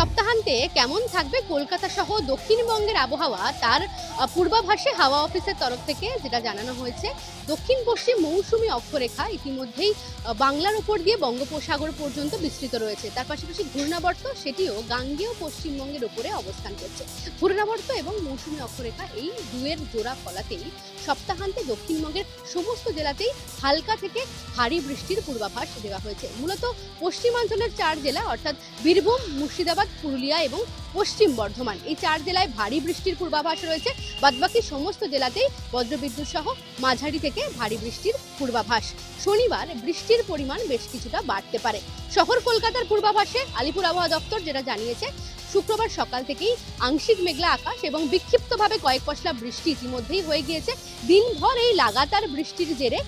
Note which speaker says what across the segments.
Speaker 1: সপ্তাহান্তে কেমন থাকবে কলকাতা সহ দক্ষিণবঙ্গের আবহাওয়া তার পূর্বাভাসে হাওয়া অফিসের তরফ থেকে যেটা জানানো হয়েছে, দক্ষিণ পশ্চিম মৌসুমী অক্ষরেখা ইতিমধ্যেই বাংলার উপর দিয়ে বঙ্গোপসাগর পর্যন্ত বিস্তৃত রয়েছে। তার পাশাপাশি ঘূর্ণাবর্ত সেটিও গাঙ্গেয় পশ্চিমবঙ্গের উপরে অবস্থান করছে। ঘূর্ণাবর্ত এবং মৌসুমী অক্ষরেখা এই দুয়ের জোড়া ফলাতেই সপ্তাহান্তে দক্ষিণবঙ্গের সমস্ত জেলাতেই হালকা থেকে ভারী বৃষ্টির পূর্বাভাস দেওয়া হয়েছে। মূলত পশ্চিমাঞ্চলের 4 জেলা অর্থাৎ বীরভূম, মুর্শিদাবাদ, পুরুলিয়া এবং পশ্চিম বর্ধমান এই 4 জেলায় ভারী বৃষ্টির পূর্বাভাস রয়েছে। বাদবাকি সমস্ত জেলাতেই বজ্রবিদ্যুৎ সহ মাঝারি থেকে ভারী বৃষ্টির পূর্বাভাস। শনিবার বৃষ্টির পরিমাণ বেশ কিছুটা বাড়তে পারে। শহর কলকাতার পূর্বাভাসে আলিপুর আবহাওয়া দপ্তর যেটা জানিয়েছে, শুক্রবার সকাল থেকেই আংশিক মেঘলা আকাশ এবং বিক্ষিপ্তভাবে কয়েক পশলা বৃষ্টি ইতিমধ্যেই হয়ে গিয়েছে। দিনভর এই লাগাতার বৃষ্টির জেরে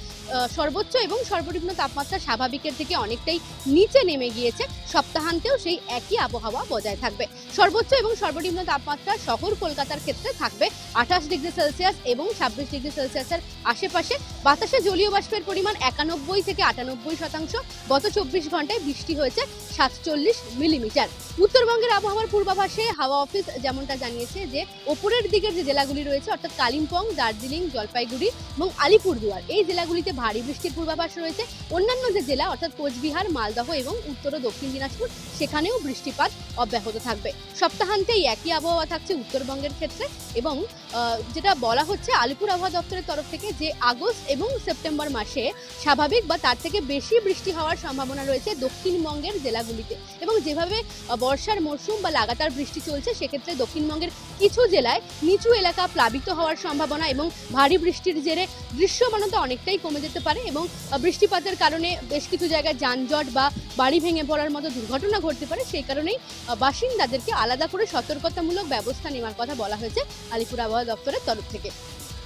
Speaker 1: সর্বোচ্চ এবং সর্বনিম্ন তাপমাত্রা স্বাভাবিকের থেকে অনেকটাই নিচে নেমে গিয়েছে। সপ্তাহান্তেও সেই একই আবহাওয়া বজায় থাকবে। সর্বোচ্চ এবং সর্বনিম্ন তাপমাত্রা শহর কলকাতার ক্ষেত্রে থাকবে 28 ডিগ্রি সেলসিয়াস এবং 26 ডিগ্রি সেলসিয়াসের আশেপাশে। বাতাসে জলীয় বাষ্পের পরিমাণ 91 থেকে 98%। গত 24 ঘন্টায় বৃষ্টি হয়েছে 47 মিলিমিটার। উত্তরবঙ্গের আবহাওয়ার পূর্বাভাসে হাওয়া অফিস যেমনটা জানিয়েছে যে ওপরের দিকের যে জেলাগুলি রয়েছে অর্থাৎ কালিম্পং, দার্জিলিং, জলপাইগুড়ি এবং আলিপুরদুয়ার এই জেলাগুলিতে ভারী বৃষ্টির পূর্বাভাস রয়েছে। অন্যান্য যে জেলা অর্থাৎ কোচবিহার, মালদহ এবং উত্তর ও দক্ষিণ দিনাজপুর সেখানেও বৃষ্টিপাত অব্যাহত থাকবে। সপ্তাহান্তে এই একই আবহাওয়া থাকছে উত্তরবঙ্গের ক্ষেত্রে এবং যেটা বলা হচ্ছে আলিপুর আবহাওয়া দপ্তরের তরফ থেকে যে আগস্ট এবং সেপ্টেম্বর মাসে স্বাভাবিক বা তার থেকে বেশি বৃষ্টি হওয়ার সম্ভাবনা রয়েছে দক্ষিণবঙ্গের জেলাগুলিতে। এবং যেভাবে বর্ষার মরশুম বা লাগাতার বৃষ্টি চলছে সেক্ষেত্রে দক্ষিণবঙ্গের কিছু জেলায় নিচু এলাকা প্লাবিত হওয়ার সম্ভাবনা এবং ভারী বৃষ্টির জেরে দৃশ্যমানতা অনেকটাই কমে যেতে পারে এবং বৃষ্টিপাতের কারণে বেশ কিছু জায়গায় যানজট বা বাড়ি ভেঙে পড়ার মতো দুর্ঘটনা ঘটতে পারে। সেই কারণেই বাসিন্দাদেরকে আলাদা করে সতর্কতামূলক ব্যবস্থা নেওয়ার কথা বলা হয়েছে আলিপুর আবহাওয়া দপ্তরের তরফ থেকে।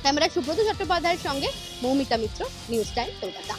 Speaker 1: ক্যামেরায় সুব্রত চট্টোপাধ্যায়ের সঙ্গে মৌমিতা মিত্র, নিউজ টাইম, কলকাতা।